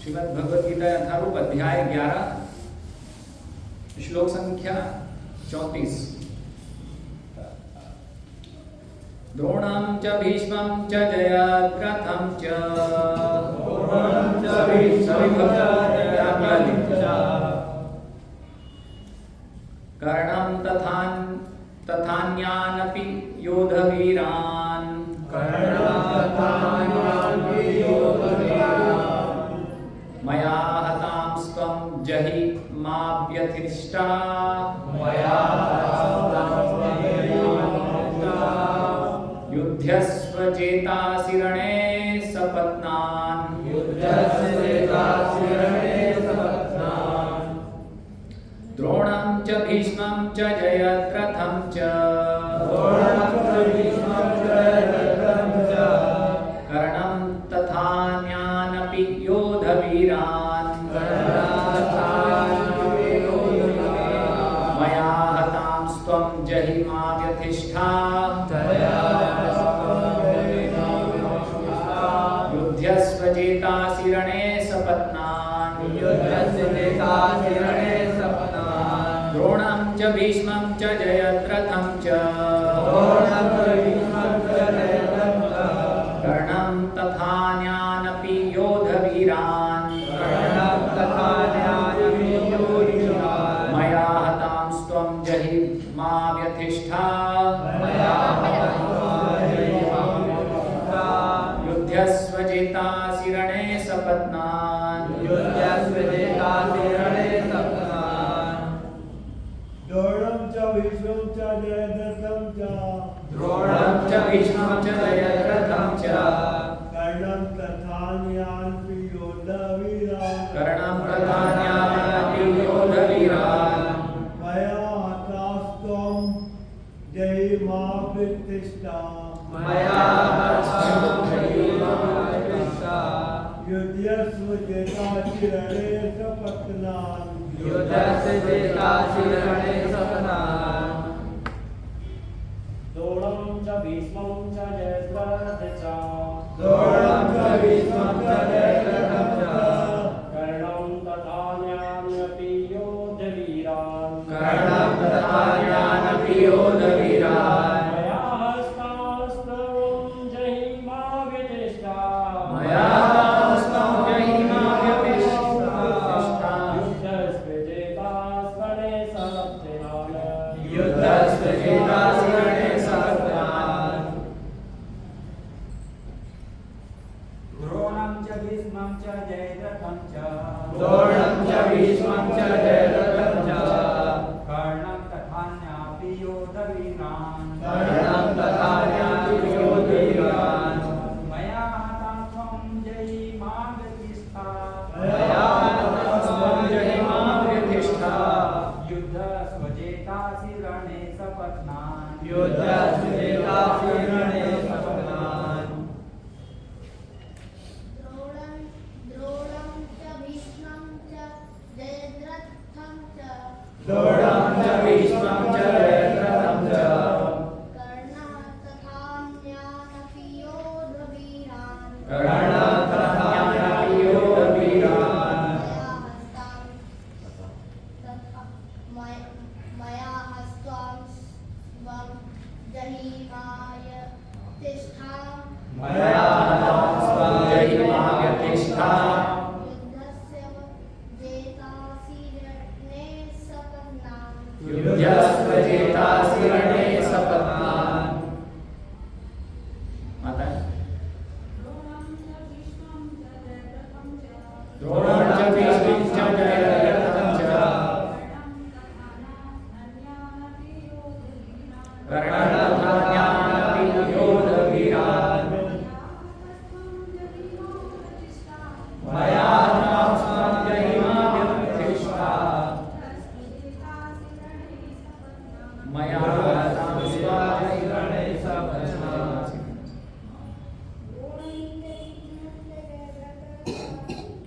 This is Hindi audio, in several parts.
श्रीमद् भगवद गीता यथारूप अध्याय 11 श्लोक संख्या 34। द्रोणं च भीष्मं च जयद्रथं च कर्णं तथान्यानपि योधवीरान् मया हतांस्त्वं जहि मा व्यथिष्टा युध्यस्व जेतासि रणे सपत्नान् द्रोणं च भीष्मं च जयद्रथं च कर्णं तथान्यानपि योधवीरान् मया हतांस्त्वं जहि मा व्यथिष्ठा युध्यस्व जेतासि रणे सपत्नान् द्रोणं च भीष्मं च जयद्रथं च कर्णं तथान्यानपि योधवीरान् मया हतांस्त्वं जहि मा व्यथिष्ठा युध्यस्व जेतासि रणे सपत्नान् द्रोणं च भीष्मं च जयद्रथं च कर्णं तथान्यानपि योधवीरान् मया हतांस्त्वं जहि मा व्यथिष्ठा युध्यस्व जेतासि रणे सपत्नान् द्रोणं च भीष्मं च जयद्रथं च कर्णं तथान्यानपि योधवीरान् मया हतांस्त्वं जहि मा व्यथिष्ठा युध्यस्व जेतासि रणे सपत्नान् द्रोणं च भीष्मं च जयद्रथं च कर्णं तथान्यापि योधवीरान् मया हतांस्त्वं जहि मा व्यथिष्ठा युध्यस्व जेतासि रणे सपत्नान् द्रोणं च भीष्मं च जयद्रथं च कर्णं तथान्यानपि योधवीरान् मया हस्त्वं जहि मा व्यथिष्ठा युध्यस्व जेतासि रणे सपत्नान् माता द्रोणं च भीष्मं च जयद्रथं च कर्णं तथान्यानपि योधवीरान् मया हतांस्त्वं जहि मा व्यथिष्ठा मया हतांस्त्वं जहि रणे सपत्नान्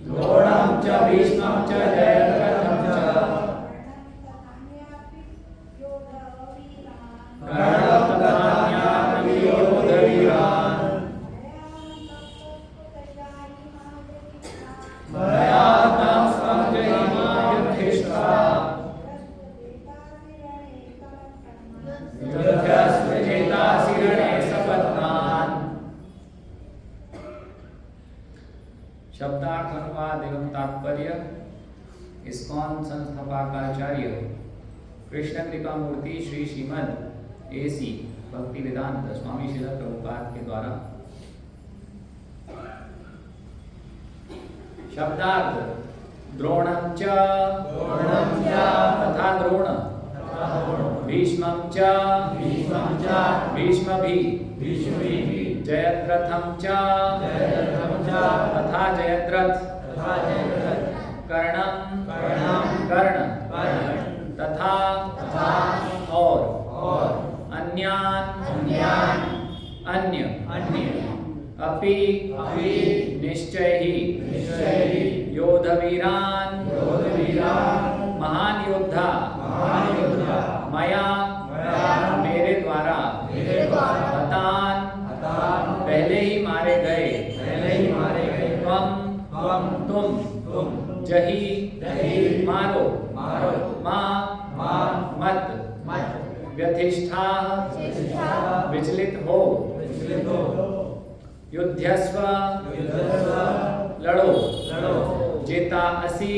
द्रोणं च भीष्मं च जयद्रथं च कर्णं तथान्यानपि योधवीरान् मया शब्दार्थ अनुवाद एवं तात्पर्य इस्कॉन संस्थापकाचार्य कृष्ण कृपा मूर्ति श्री श्रीमद एसी भक्ति वेदांत स्वामी श्रील प्रभुपाद के द्वारा। शब्दार्थ द्रोणं च तथा द्रोण, भीष्मं च भीष्मभिः, जयद्रथं च तथा जयद्रथ, कर्णं कर्ण तथा और अन्यान अन्य अपि निश्चय ही योधवीरान महान योद्धा मया मेरे द्वारा हतान पहले ही मारे गए तुम जही मारो मत व्यथिष्ठा विचलित हो युध्यस्व लड़ो जेता असी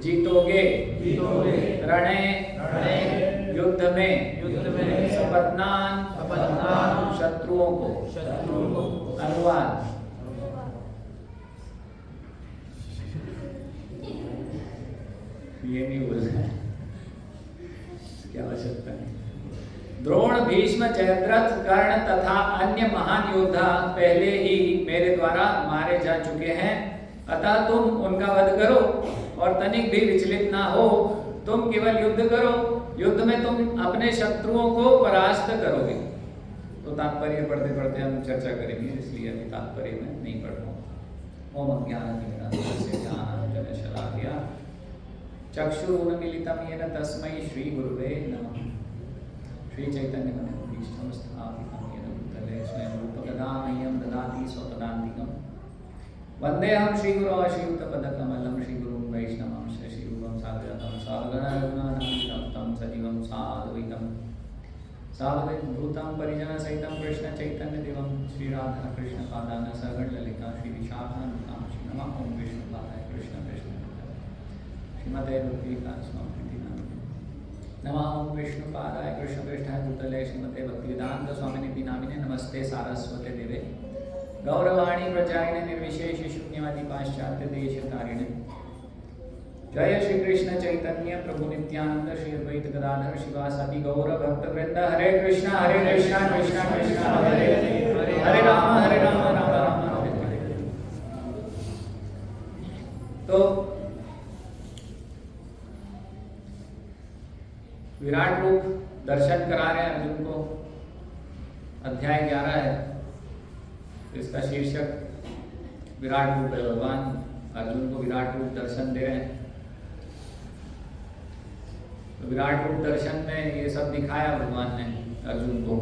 जीतोगे रणे युद्ध में सपत्नान शत्रुओं को। अनुवाद। ये नहीं बोलना है, क्या आवश्यकता है। द्रोण भीष्म जयद्रथ कर्ण तथा अन्य महान योद्धा पहले ही मेरे द्वारा मारे जा चुके हैं, अतः तुम उनका वध करो और तनिक भी विचलित ना हो। तुम केवल युद्ध करो, युद्ध में तुम अपने शत्रुओं को परास्त करोगे। तो तात्पर्य पढ़ते पढ़ते हम चर्चा करेंगे, इसलिए अभी तात्पर्य में नहीं पढ़ रहा हूँ। ओम ज्ञानतिमिरान्धस्य ज्ञानाञ्जनशलाकया चक्षुरुन्मीलितं येन तस्मै श्री गुरुवे नमः। श्री चैतन्य मनोभीष्टं स्थापितं येन भूतले स्वयं रूपकदामह्यं ददाति स्वपदान्तिकं। वन्देऽहं श्रीगुरो श्रीयुतपदकमलं श्रीगुरुं वैष्णवं श्रीरूपं साग्रतं सागरगणानां तं सजीवं साद्वैतं सावधूतं परिजनसहितं कृष्ण चैतन्यदेवं श्रीराधाकृष्णपादान् सगणललिता श्रीविशाखान्वितां श्री नमः। ओं विष्णुपादाय कृष्ण कृष्ण श्रीमते भक्तिवेदांत नमः। ओं विष्णुपादाय कृष्ण पृष्ठाय भूतले श्रीमते भक्तिवेदांत स्वामिनिधि नामिने नमस्ते सारस्वते देवे गौरवाणी प्रचारिणे निर्विशेष शून्यवादी पाश्चात्य देशकारिणे। जय श्री कृष्ण चैतन्य प्रभु नित्यानंद श्री अद्वैत गदाधर शिवासादि गौर भक्त वृंद। हरे कृष्णा कृष्णा कृष्णा हरे हरे, हरे राम राम राम हरे हरे। तो विराट रूप दर्शन करा रहे हैं अर्जुन को। अध्याय 11 है, इसका शीर्षक विराट रूप है। भगवान अर्जुन को विराट रूप दर्शन दे रहे हैं। तो विराट रूप दर्शन में ये सब दिखाया भगवान ने अर्जुन को।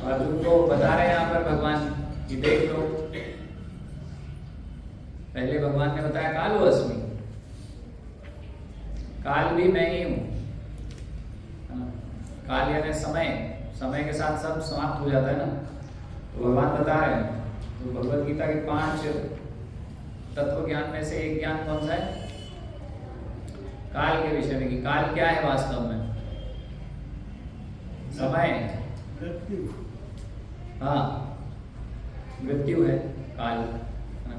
अर्जुन को बता रहे हैं यहाँ पर भगवान कि देख लो, पहले भगवान ने बताया कालो अस्मि, काल भी मैं ही हूं। काल यानी समय, समय के साथ सब समाप्त हो जाता है ना। तो भगवान बता रहे हैं। तो भगवत गीता के 5 तत्व ज्ञान में से एक ज्ञान कौन सा है? काल के विषय में कि काल क्या है वास्तव में। समय, हाँ मृत्यु है काल।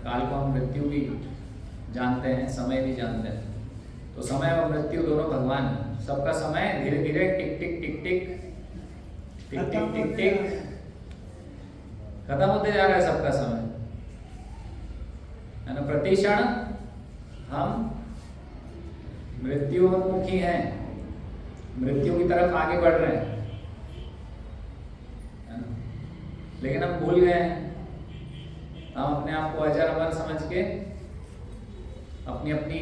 काल को हम मृत्यु भी जानते हैं, समय भी जानते हैं। तो समय और मृत्यु दोनों भगवान। सबका समय धीरे धीरे टिक टिक टिक टिक टिक टिक टिक टिक खत्म होते जा रहा है सबका समय, है ना। प्रतिक्षण हम मृत्युमुखी हैं, मृत्यु की तरफ आगे बढ़ रहे हैं, है ना। लेकिन हम भूल गए हैं। हम अपने आप को अजर अमर समझ के अपनी अपनी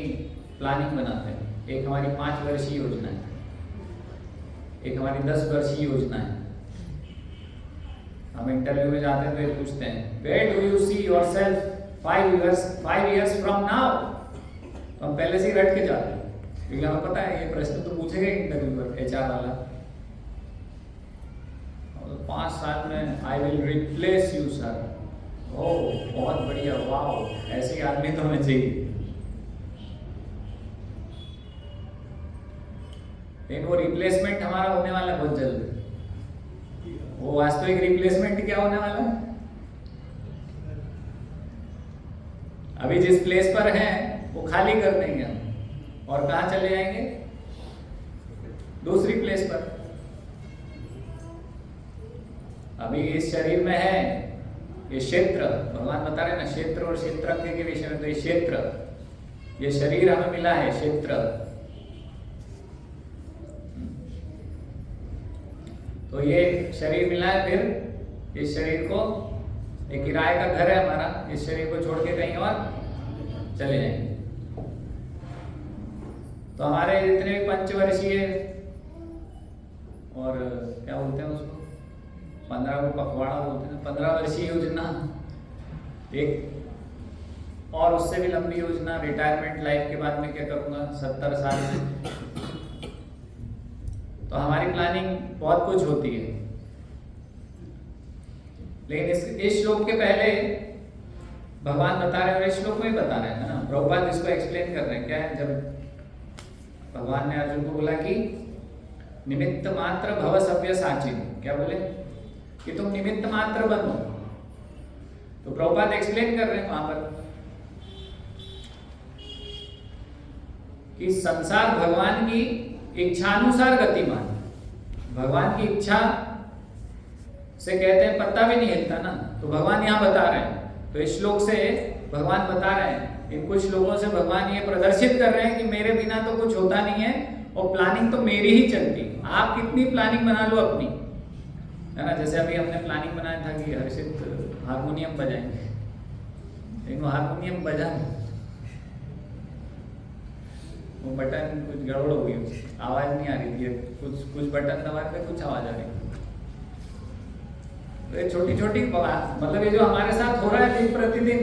प्लानिंग बनाते हैं। एक हमारी 5 वर्षीय योजना है, एक हमारी 10 वर्षीय योजना है। हम इंटरव्यू में जाते हैं तो ये पूछते हैं, where do you see yourself 5 years from now. तो हम पहले से ही रट के जाते हैं, क्योंकि हमें पता है ये प्रश्न तो पूछेगा इंटरव्यू पर, HR वाला। 5 साल में I will replace you sir, oh बहुत बढ़िया, वाओ, ऐसे आदमी तो हमें चाहिए। लेकिन वो रिप्लेसमेंट हमारा होने वाला है बहुत जल्द। वो वास्तविक रिप्लेसमेंट क्या होने वाला है? अभी जिस प्लेस पर हैं वो खाली कर देंगे हम, और कहाँ चले जाएंगे? दूसरी प्लेस पर। अभी इस शरीर में है ये क्षेत्र, भगवान बता रहे ना क्षेत्र और क्षेत्रज्ञ के विषय में। तो ये क्षेत्र, ये शरीर हमें मिला है क्षेत्र, तो ये शरीर मिला है। फिर इस शरीर को, एक किराए का घर है हमारा, इस शरीर को छोड़ के कहीं और चले जाएंगे। तो हमारे जितने भी पंचवर्षीय और क्या बोलते हैं उसको, 15 को पखवाड़ा बोलते हैं, 15 वर्षीय योजना, एक और उससे भी लंबी योजना, रिटायरमेंट लाइफ के बाद में क्या करूंगा 70 साल में। तो हमारी प्लानिंग बहुत कुछ होती है। लेकिन इस श्लोक के पहले भगवान बता रहे हैं, और इस श्लोक में भी बता रहे हैं ना, प्रभुपाद इसको एक्सप्लेन कर रहे हैं। क्या है? जब भगवान ने अर्जुन को बोला कि निमित्त मात्र भव सव्य साची, क्या बोले? कि तुम निमित्त मात्र बनो। तो प्रभुपाद एक्सप्लेन कर रहे हैं वहां पर कि संसार भगवान की इच्छानुसार गतिमान, भगवान की इच्छा से कहते हैं पत्ता भी नहीं हिलता ना। तो भगवान यहाँ बता रहे हैं, तो इस श्लोक से भगवान बता रहे हैं, इन कुछ श्लोकों से भगवान ये प्रदर्शित कर रहे हैं कि मेरे बिना तो कुछ होता नहीं है, और प्लानिंग तो मेरी ही चलती। आप कितनी प्लानिंग बना लो अपनी, है ना। जैसे अभी हमने प्लानिंग बनाया था कि हर्षित हारमोनियम बजाएंगे, लेकिन हारमोनियम बजा नहीं, वो बटन कुछ गड़बड़ हो गई, आवाज नहीं आ रही थी, कुछ बटन दबा के कुछ आवाज आ रही। तो ये छोटी छोटी मतलब ये जो हमारे साथ हो रहा है दिन प्रतिदिन,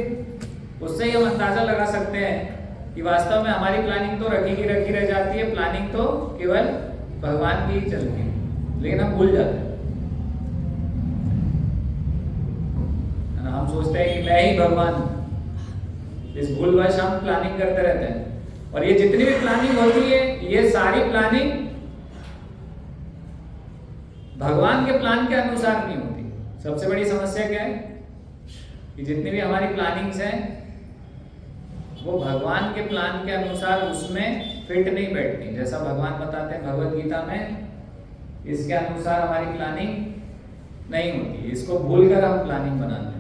उससे ही हम अंदाजा लगा सकते हैं कि वास्तव में हमारी प्लानिंग तो रखी की रखी रह जाती है, प्लानिंग तो केवल भगवान की ही चलती है, लेकिन हम भूल जाते हैं। हम सोचते हैं कि मैं ही भगवान, इस भूलवश हम प्लानिंग करते रहते हैं। और ये जितनी भी प्लानिंग होती है, ये सारी प्लानिंग भगवान के प्लान के अनुसार नहीं होती। सबसे बड़ी समस्या क्या है कि जितनी भी हमारी प्लानिंग्स हैं वो भगवान के प्लान के अनुसार उसमें फिट नहीं बैठती। जैसा भगवान बताते हैं भगवत गीता में, इसके अनुसार हमारी प्लानिंग नहीं होती, इसको भूलकर हम प्लानिंग बनाते हैं।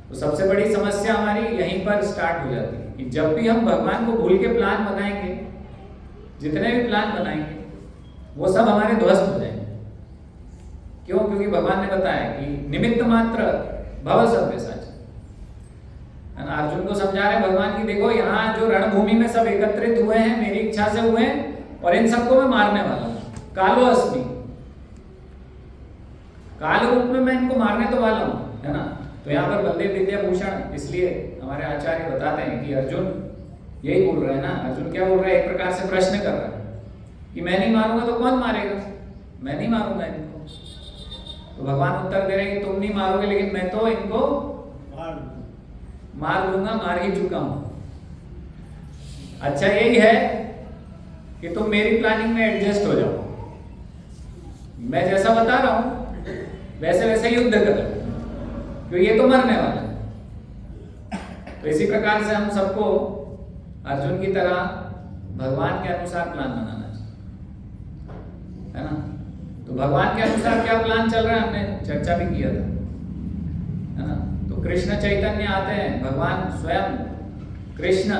तो सबसे बड़ी समस्या हमारी यहीं पर स्टार्ट हो जाती है कि जब भी हम भगवान को भूल के प्लान बनाएंगे, जितने भी प्लान बनाएंगे वो सब हमारे ध्वस्त हो जाएंगे। क्यों? क्योंकि भगवान ने बताया कि निमित्त मात्र भव सव्यसाची, है ना। अर्जुन को समझा रहे भगवान की देखो यहाँ जो रणभूमि में सब एकत्रित हुए हैं मेरी इच्छा से हुए हैं, और इन सबको मैं मारने वाला हूं, कालो अस्मि, काल रूप में मैं इनको मारने तो वाला हूं, है ना। तो यहाँ पर बलदेव विद्याभूषण इसलिए हमारे आचार्य बताते हैं कि अर्जुन यही बोल रहे हैं ना, अर्जुन क्या बोल रहे हैं, एक प्रकार से प्रश्न कर रहा है कि मैं नहीं मारूंगा तो कौन मारेगा, मैं नहीं मारूंगा इनको। तो भगवान उत्तर दे रहे हैं कि तुम नहीं मारोगे, लेकिन मैं तो इनको मार लूंगा, मार ही चुका हूं। अच्छा यही है कि तुम मेरी प्लानिंग में एडजस्ट हो जाओ, मैं जैसा बता रहा हूं वैसे वैसे युद्ध करो, क्योंकि ये तो मरने वाला है। तो इसी प्रकार से हम सबको अर्जुन की तरह भगवान के अनुसार प्लान बनाना चाहिए, है ना। तो भगवान के अनुसार क्या प्लान चल रहा है हमने चर्चा भी किया था, है ना। तो कृष्ण चैतन्य आते हैं, भगवान स्वयं कृष्ण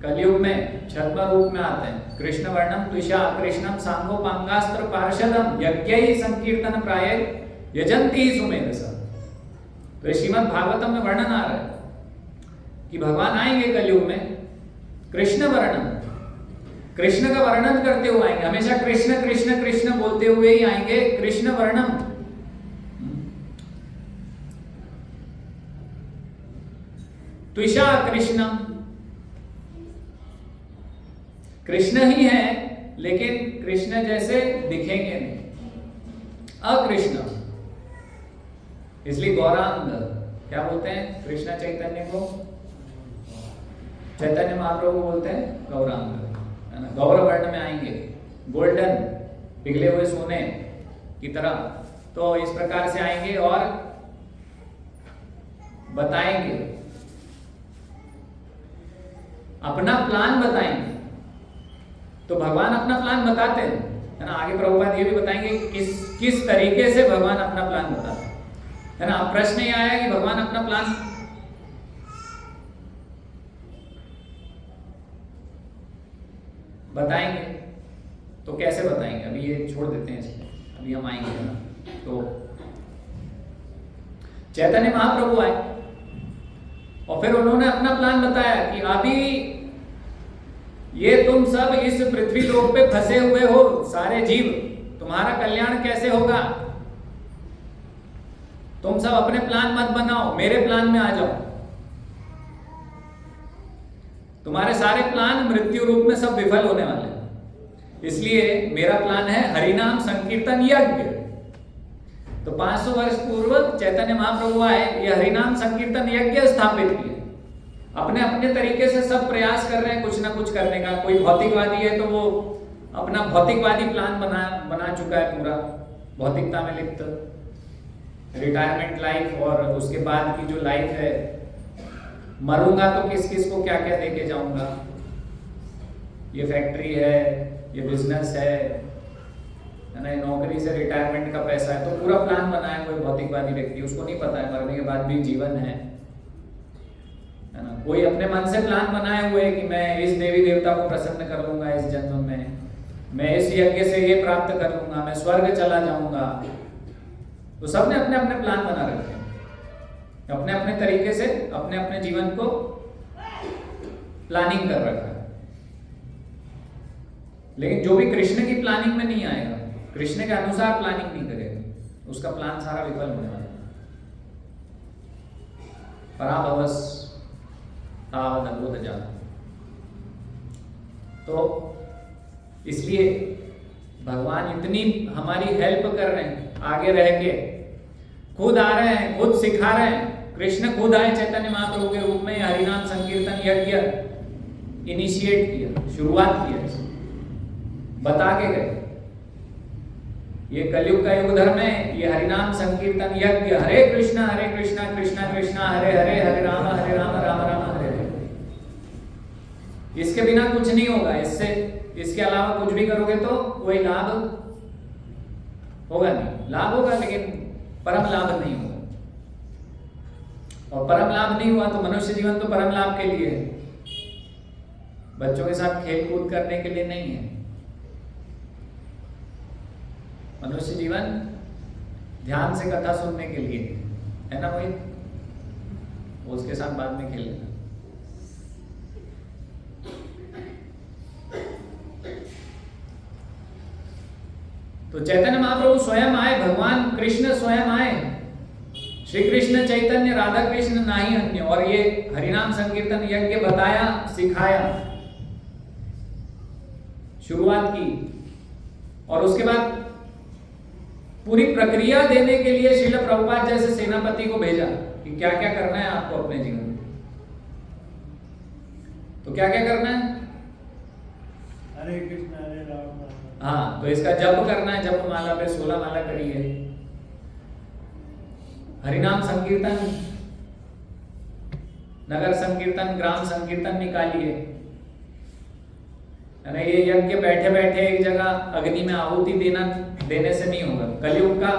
कलयुग में छद्म रूप में आते हैं। कृष्ण वर्णम तुषा कृष्णम सांगोपांगास्त्र पार्षदम यज्ञ संकीर्तन प्राय यजंती सुमेधसा। तो श्रीमद् भागवतम में वर्णन आ रहा है कि भगवान आएंगे कलयुग में, कृष्ण वर्णन, कृष्ण का वर्णन करते हुए आएंगे, हमेशा कृष्ण कृष्ण कृष्ण बोलते हुए ही आएंगे। कृष्ण वर्णम, त्विषा कृष्णम, कृष्ण ही है लेकिन कृष्ण जैसे दिखेंगे नहीं, अकृष्ण, इसलिए गौरांग, क्या बोलते हैं कृष्ण चैतन्य को? चैतन्य महाप्रभु बोलते हैं गौरांग, है ना। गौर वर्ण में आएंगे, गोल्डन पिघले हुए सोने की तरह। तो इस प्रकार से आएंगे और बताएंगे, अपना प्लान बताएंगे। तो भगवान अपना प्लान बताते हैं, है ना। आगे प्रभुपाद ये भी बताएंगे कि किस तरीके से भगवान अपना प्लान बताते हैं, है ना। प्रश्न ये आया कि भगवान अपना प्लान बताएंगे तो कैसे बताएंगे, अभी ये छोड़ देते हैं इसको, अभी हम आएंगे, है ना। तो चैतन्य महाप्रभु आए और फिर उन्होंने अपना प्लान बताया कि अभी ये तुम सब इस पृथ्वी लोक पे फंसे हुए हो, सारे जीव, तुम्हारा कल्याण कैसे होगा? तुम सब अपने प्लान मत बनाओ, मेरे प्लान में आ जाओ। तुम्हारे सारे प्लान मृत्यु रूप में सब विफल होने वाले हैं। इसलिए मेरा प्लान है हरिनाम संकीर्तन यज्ञ। तो 500 वर्ष पूर्व चैतन्य महाप्रभु आए, ये हरिनाम संकीर्तन यज्ञ स्थापित किए। अपने अपने तरीके से सब प्रयास कर रहे हैं कुछ ना कुछ करने का। कोई भौतिकवादी है तो वो अपना भौतिकवादी प्लान बना चुका है पूरा, भौतिकता में लिप्त, रिटायरमेंट लाइफ और उसके बाद की जो लाइफ है, मरूंगा तो किस किस को क्या क्या देके जाऊंगा, ये फैक्ट्री है, ये बिजनेस है ना, नौकरी से रिटायरमेंट का पैसा है। तो पूरा प्लान बनाया कोई भौतिकवादी व्यक्ति, उसको नहीं पता है मरने के बाद भी जीवन है ना। कोई अपने मन से प्लान बनाए हुए कि मैं इस देवी देवता को प्रसन्न कर लूंगा इस जन्म में, मैं इस यज्ञ से ये प्राप्त कर लूंगा, मैं स्वर्ग चला जाऊंगा। तो सबने अपने अपने प्लान बना रखे हैं, अपने अपने तरीके से अपने अपने जीवन को प्लानिंग कर रखा है। लेकिन जो भी कृष्ण की प्लानिंग में नहीं आएगा, कृष्ण के अनुसार प्लानिंग नहीं करेगा, उसका प्लान सारा विफल होने वाला है। पराभवस तावद अबोध जाता। तो इसलिए भगवान इतनी हमारी हेल्प कर रहे हैं, आगे रह के खुद आ रहे हैं, खुद सिखा रहे हैं। कृष्ण खुद आए चैतन्य महाप्रभु के रूप में, हरिनाम संकीर्तन यज्ञ इनिशिएट किया, शुरुआत किया, बता के गए। ये कलयुग का युग धर्म है, ये हरिनाम संकीर्तन यज्ञ, हरे कृष्णा कृष्णा कृष्णा हरे हरे, हरे राम राम राम हरे हरे। इसके बिना कुछ नहीं होगा, इसके अलावा कुछ भी करोगे तो कोई लाभ होगा नहीं। लाभ होगा लेकिन परम लाभ नहीं होगा, और परम लाभ नहीं हुआ तो मनुष्य जीवन तो परम लाभ के लिए है, बच्चों के साथ खेल कूद करने के लिए नहीं है। मनुष्य जीवन ध्यान से कथा सुनने के लिए है ना। वही उसके साथ बाद में खेल लेना। तो चैतन्य महाप्रभु स्वयं आए, भगवान कृष्ण स्वयं आए, श्री कृष्ण चैतन्य राधा कृष्ण नाही अन्य, और ये हरिनाम संकीर्तन यज्ञ बताया, सिखाया, शुरुआत की। और उसके बाद पूरी प्रक्रिया देने के लिए श्रील प्रभुपाद जैसे सेनापति को भेजा कि क्या क्या करना है आपको अपने जीवन में। तो क्या क्या करना है? हरे कृष्ण हरे राम। हाँ, तो इसका जप करना है, जप माला पे 16 माला करिए, हरिनाम संकीर्तन, नगर संकीर्तन, ग्राम संकीर्तन निकालिए, है ना। ये यज्ञ बैठे बैठे एक जगह अग्नि में आहुति देने से नहीं होगा। कलयुग का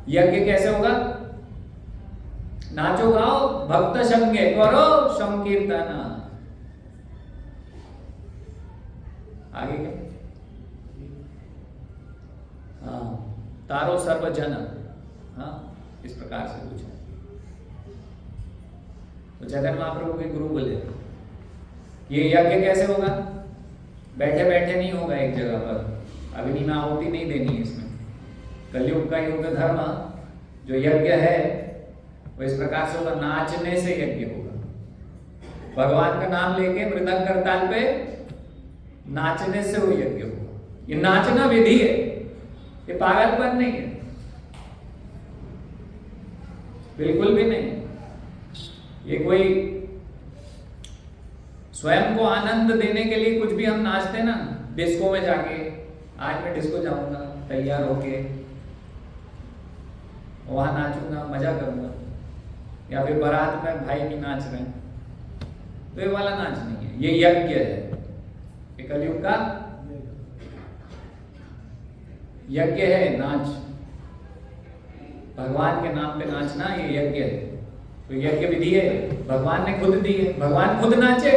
यज्ञ कैसे होगा? नाचो गाओ भक्त संगे करो संकीर्तन। आगे क्या? हाँ, तारो सर्वजन, हाँ, इस प्रकार से कुछ है। तो चैतन्य महाप्रभु के गुरु बोले ये यज्ञ कैसे होगा? बैठे बैठे नहीं होगा एक जगह पर, अग्नि में आहुति नहीं देनी है इसमें। कलयुग का युग धर्म जो यज्ञ है वो इस प्रकार से होगा, नाचने से यज्ञ होगा। भगवान का नाम लेके मृदंग करताल पे नाचने से वो यज्ञ होगा। ये नाचना विधि है, ये पागलपन नहीं है, बिल्कुल भी नहीं। ये कोई स्वयं को आनंद देने के लिए कुछ भी हम नाचते ना, डिस्को में जाके, आज मैं डिस्को जाऊंगा तैयार होके, वहां नाचूंगा, मजा करूंगा, या फिर बारात में भाई भी नाच रहे हैं, तो ये वाला नाच नहीं है, ये यज्ञ है। ये कलयुग का यज्ञ है, नाच, भगवान के नाम पे नाचना, ये यज्ञ है। तो यज्ञ विधि है, भगवान ने खुद दी है, भगवान खुद नाचे।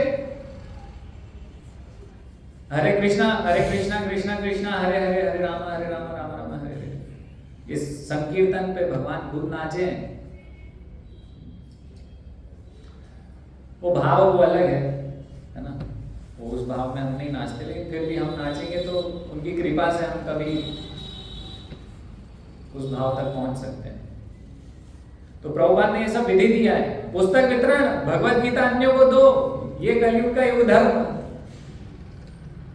हरे कृष्णा कृष्णा कृष्णा हरे हरे, हरे राम राम राम हरे हरे। इस संकीर्तन पे भगवान खुद नाचे। वो भाव वो अलग है ना, वो उस भाव में हम नहीं नाचते, लेकिन फिर भी हम नाचेंगे तो उनकी कृपा से हम कभी उस भाव तक पहुंच सकते हैं। तो प्रभुपाद ने ये सब विधि दिया है। पुस्तक वितरण, भगवत गीता अन्यों को दो, ये कलयुग का युग धर्म,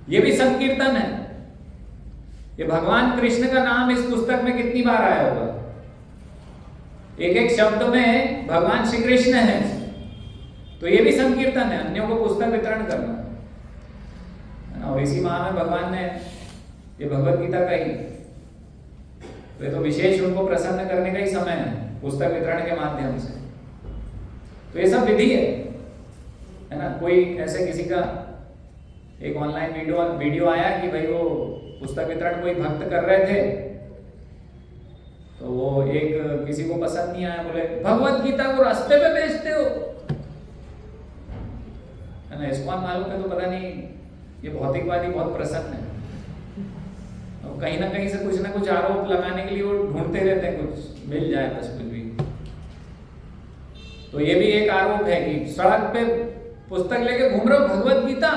ये भी संकीर्तन है। ये भगवान कृष्ण का नाम इस पुस्तक में कितनी बार आया होगा, एक एक शब्द में भगवान श्री कृष्ण है, तो ये भी संकीर्तन है, अन्यों को पुस्तक वितरण करना। और इसी माह में भगवान ने ये भगवत गीता कही, तो ये तो विशेष उनको प्रसन्न करने का ही समय है, पुस्तक वितरण के माध्यम से। तो ये सब विधि है ना। कोई ऐसे किसी का एक ऑनलाइन वीडियो आया कि भाई वो पुस्तक वितरण कोई भक्त कर रहे थे, तो वो एक किसी को पसंद नहीं आया, बोले भगवत गीता को रास्ते पे बेचते हो, है ना। इसको मालूम है तो पता नहीं, ये भौतिकवादी बहुत प्रसन्न है, और कहीं ना कहीं से कुछ ना कुछ आरोप लगाने के लिए वो ढूंढते रहते हैं, कुछ मिल जाए बस, कुछ भी। तो ये भी एक आरोप है कि सड़क पे पुस्तक लेके घूम रहे हो, भगवत गीता,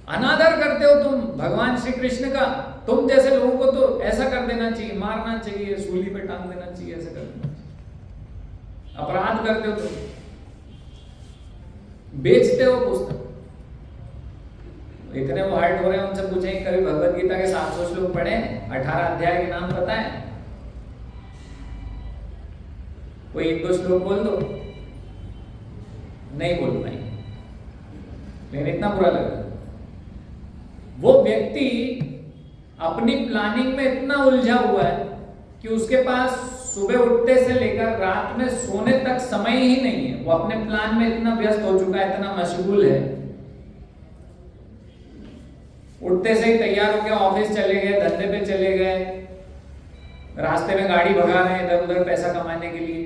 अनादर करते हो तुम भगवान श्री कृष्ण का। तुम जैसे लोगों को तो ऐसा कर देना चाहिए, मारना चाहिए, सूली पे टांग देना चाहिए, ऐसा कर देना चाहिए। अपराध करते हो तुम, बेचते हो पुस्तक। इतने वो हर्ट हो रहे हैं, उनसे पूछें कभी भगवत गीता के 700 श्लोक पढ़े, 18 अध्याय के नाम पता है? कोई एक दो श्लोक बोल दो, नहीं बोल पाए, लेकिन इतना बुरा लग रहा है। वो व्यक्ति अपनी प्लानिंग में इतना उलझा हुआ है कि उसके पास सुबह उठते से लेकर रात में सोने तक समय ही नहीं है। वो अपने प्लान में इतना व्यस्त हो चुका है, इतना मशगूल है, उठते से ही तैयार होकर ऑफिस चले गए, धंधे पे चले गए, रास्ते में गाड़ी भगा रहे हैं इधर उधर पैसा कमाने के लिए।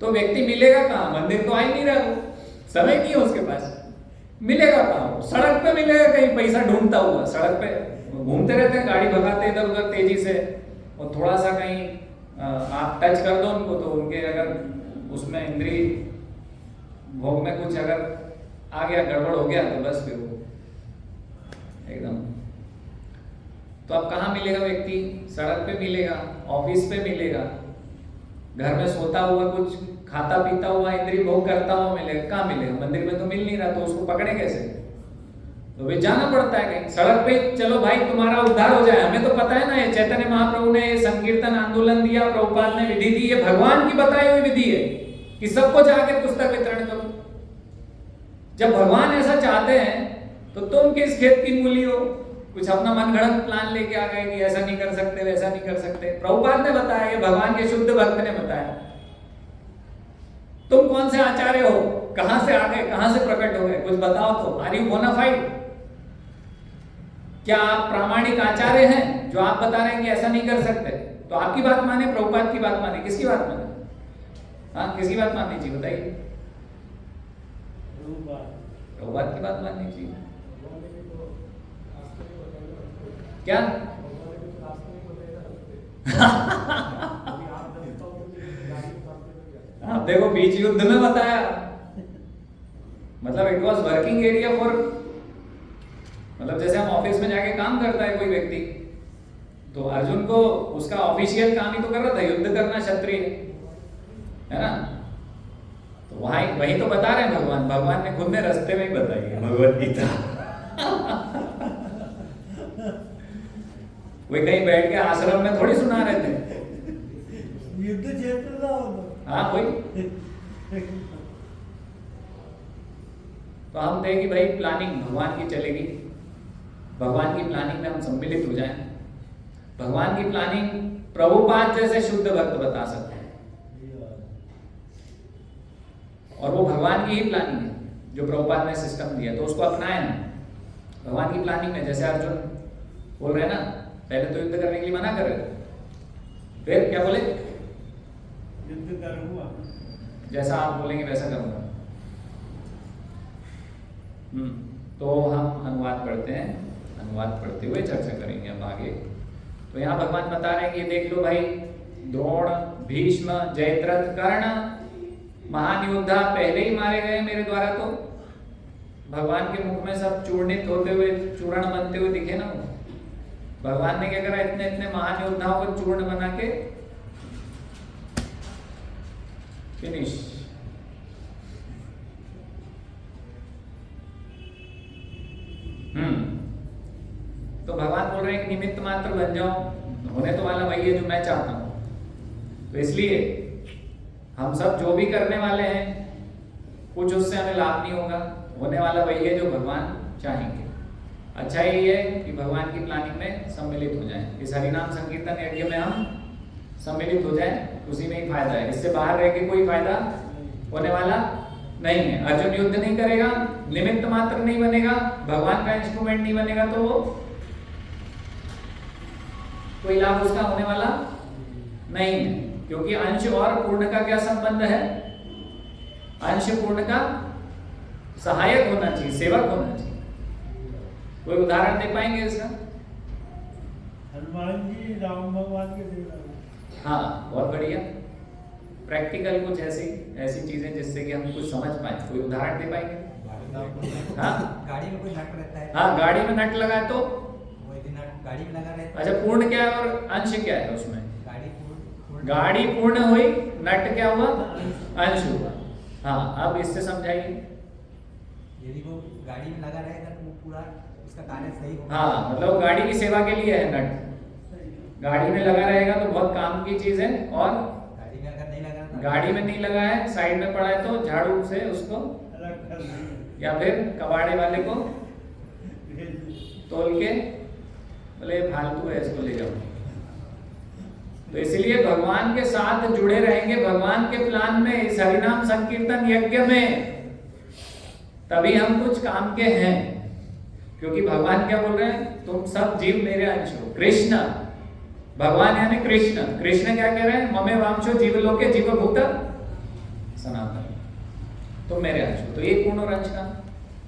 तो व्यक्ति मिलेगा कहाँ? मंदिर तो आ ही नहीं रहा, समय नहीं है उसके पास, मिलेगा कहाँ? सड़क पे मिलेगा कहीं पैसा ढूंढता हुआ, सड़क पे घूमते रहते हैं, गाड़ी भगाते इधर उधर तेजी से, और थोड़ा सा कहीं आप टच कर दो उनको तो उनके अगर उसमें इंद्री भोग में कुछ अगर आ गया, गड़बड़ हो गया, तो बस फिर वो एकदम। तो अब कहाँ मिलेगा व्यक्ति? सड़क पे मिलेगा, ऑफिस पे मिलेगा, घर में सोता हुआ कुछ खाता पीता हुआ इंद्री भोग करता हुआ मिलेगा, कहाँ मिलेगा? मंदिर में तो मिल नहीं रहा, तो उसको पकड़े कैसे? तो वे जाना पड़ता है कहीं सड़क पे, चलो भाई तुम्हारा उद्धार हो जाए। हमें तो पता है ना, ये चैतन्य महाप्रभु ने ये संकीर्तन आंदोलन दिया, प्रभुपाद ने विधि दी, ये भगवान की बताई हुई विधि है कि सबको जाके पुस्तक वितरण करो। जब भगवान ऐसा चाहते हैं तो तुम किस खेत की मूली हो? कुछ अपना मनगढ़ंत प्लान लेके आ गए कि ऐसा नहीं कर सकते, वैसा नहीं कर सकते। प्रभुपाद ने बताया, ये भगवान के शुद्ध भक्त ने बताया। तुम कौन से आचार्य हो? कहां से आ गए, कहां से प्रकट हो गए? कुछ बताओ तो। Are you bona fide? क्या आप प्रामाणिक आचार्य हैं जो आप बता रहे हैं कि ऐसा नहीं कर सकते? तो आपकी बात माने, प्रभुपाद की बात माने, किसकी बात माने? हाँ, किसकी बात माननी चाहिए बताइए? प्रभुपाद की बात माननी चाहिए। क्या? आप देखो, बीच युद्ध में बताया, मतलब it was working area for, मतलब जैसे हम ऑफिस में जाके काम करता है कोई व्यक्ति, तो अर्जुन को उसका ऑफिशियल काम ही तो कर रहा था, युद्ध करना क्षत्रिय, है ना। तो वही तो बता रहे हैं भगवान। भगवान ने खुद ने रास्ते में ही बताई है भगवत गीता। वे कहीं बैठ के आश्रम में थोड़ी सुना रहे थे, युद्ध क्षेत्र था वो हाँ कोई तो हम थे कि भाई प्लानिंग भगवान की चलेगी, भगवान की प्लानिंग में हम सम्मिलित हो जाएं। भगवान की प्लानिंग प्रभुपाद जैसे शुद्ध भक्त बता सकते हैं, और वो भगवान की ही प्लानिंग है जो प्रभुपाद ने सिस्टम दिया, तो उसको अपनाएं हम। भगवान की प्लानिंग में जैसे अर्जुन बोल रहे हैं ना, पहले तो युद्ध करने के लिए मना कर रहे थे, फिर क्या बोले, युद्ध करूंगा, जैसा आप बोलेंगे वैसा करूंगा। तो हम अनुवाद पढ़ते हैं, अनुवाद पढ़ते हुए चर्चा करेंगे अब आगे। तो यहाँ भगवान बता रहे हैं कि देख लो भाई, द्रोण, भीष्म, जयद्रथ, कर्ण महान योद्धा पहले ही मारे गए मेरे द्वारा। तो भगवान के मुख में सब चूर्णित होते हुए, चूर्ण बनते हुए दिखे ना। भगवान ने क्या करा, इतने इतने महान योद्धाओं को चूर्ण बना के फिनिश। तो भगवान बोल रहे हैं कि निमित्त मात्र बन जाओ, होने तो वाला वही है जो मैं चाहता हूं। तो इसलिए हम सब जो भी करने वाले हैं कुछ उससे हमें लाभ नहीं होगा, होने वाला वही है जो भगवान चाहेंगे। अच्छा यही है कि भगवान की प्लानिंग में सम्मिलित हो जाएं, इस हरिनाम संकीर्तन यज्ञ में हम सम्मिलित हो जाएं, उसी में ही फायदा है। इससे बाहर रह के कोई फायदा होने वाला नहीं है। अर्जुन युद्ध नहीं करेगा, निमित्त मात्र नहीं बनेगा, भगवान का इंस्ट्रूमेंट नहीं बनेगा, तो वो कोई लाभ उसका होने वाला नहीं है। क्योंकि अंश और पूर्ण का क्या संबंध है, अंश पूर्ण का सहायक होना चाहिए, सेवक होना चाहिए। कोई उदाहरण दे पाएंगे इसका? हनुमान जी राम भगवान के सेवक। हाँ बहुत बढ़िया, प्रैक्टिकल कुछ ऐसी चीजें जिससे कि हम कुछ समझ पाए, कोई उदाहरण दे पाएंगे? हाँ गाड़ी में कोई नट रहता है। हाँ गाड़ी में नट लगा है तो वो एक नट गाड़ी में लगा रहता है। अच्छा, पूर्ण क्या है और अंश क्या है उसमें? गाड़ी पूर्ण हुई, नट क्या हुआ, अंश हुआ। हाँ अब इससे समझाइए। यदि वो गाड़ी में लगा रहेगा तो वो पूरा उसका कार्य सही होगा। हाँ मतलब गाड़ी की सेवा के लिए है नट, गाड़ी में लगा रहेगा तो बहुत काम की चीज है। और गाड़ी में अगर नहीं लगा तो गाड़ी में नहीं लगा है, साइड में पड़ा है तो झाड़ू से उसको या फिर कबाड़े वाले को तोल के बोले फालतू है इसको ले जाओ। तो इसलिए भगवान के साथ जुड़े रहेंगे, भगवान के प्लान में, इस हरिनाम संकीर्तन यज्ञ में, तभी हम कुछ काम के हैं। क्योंकि भगवान क्या बोल रहे हैं, तुम सब जीव मेरे अंश हो। कृष्ण भगवान यानी कृष्ण, कृष्ण क्या कह रहे हैं, ममे वांशो जीवलोके जीवभूत सनातन, तुम मेरे अंश हो। तो एक पूर्ण और अंश का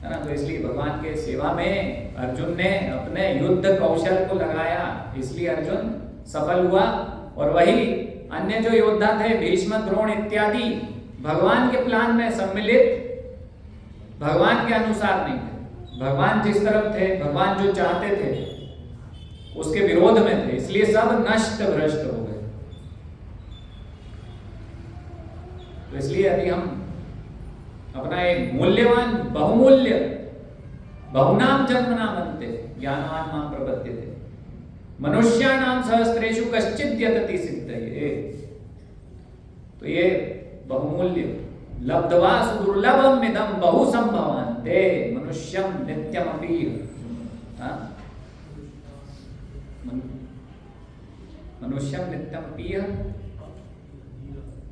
है ना। तो इसलिए भगवान के सेवा में अर्जुन ने अपने युद्ध कौशल को लगाया, इसलिए अर्जुन सफल हुआ। और वही अन्य जो योद्धा थे, भीष्म, द्रोण इत्यादि, भगवान के प्लान में सम्मिलित, भगवान के अनुसार नहीं थे। भगवान जिस तरफ थे, भगवान जो चाहते थे उसके विरोध में थे, इसलिए सब नष्ट भ्रष्ट हो गए। तो इसलिए यदि हम अपना एक मूल्यवान, बहुमूल्य, बहुनाम जन्म नाम बनते, ज्ञानवान नाम प्रपद्यते, मनुष्याणाम सहस्त्रेषु कश्चित् यतति सिद्धये। तो ये बहुमूल्य, लब्ध्वा सुदुर्लभम इदं बहु संभवान्ते मनुष्यम नित्यमपि। मनुष्यम नित्यमपि